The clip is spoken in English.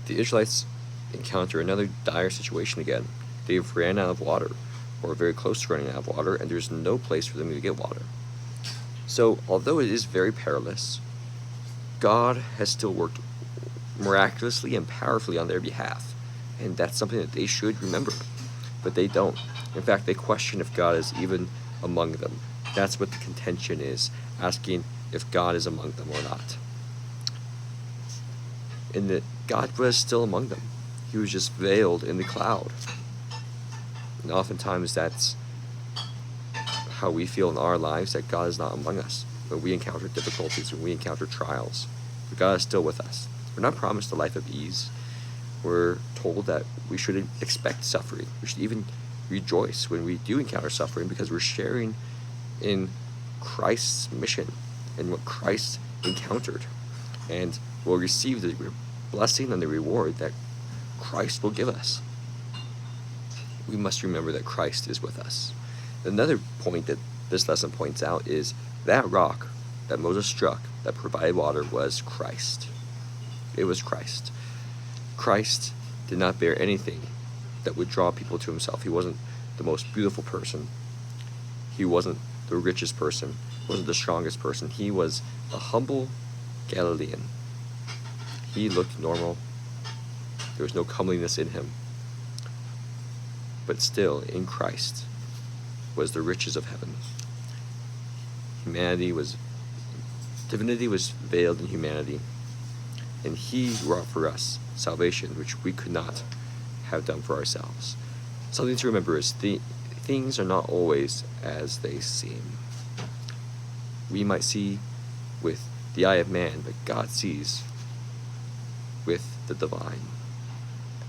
the Israelites encounter another dire situation again. They've ran out of water, or very close to running out of water, and there's no place for them to get water. So, although it is very perilous, God has still worked miraculously and powerfully on their behalf, and that's something that they should remember. But they don't. In fact, they question if God is even among them. That's what the contention is, asking if God is among them or not. And that God was still among them. He was just veiled in the cloud. And oftentimes that's how we feel in our lives, that God is not among us. When we encounter difficulties, when we encounter trials, but God is still with us. We're not promised a life of ease. We're told that we shouldn't expect suffering. We should even rejoice when we do encounter suffering, because we're sharing in Christ's mission and what Christ encountered, and we'll receive the blessing and the reward that Christ will give us. We must remember that Christ is with us. Another point that this lesson points out is that rock that Moses struck that provided water was Christ. It was Christ. Christ did not bear anything that would draw people to himself. He wasn't the most beautiful person. He wasn't the richest person. He wasn't the strongest person. He was a humble Galilean. He looked normal. There was no comeliness in him. But still, in Christ was the riches of heaven. Divinity was veiled in humanity, and he wrought for us salvation, which we could not have done for ourselves. Something to remember is things are not always as they seem. We might see with the eye of man, but God sees with the divine.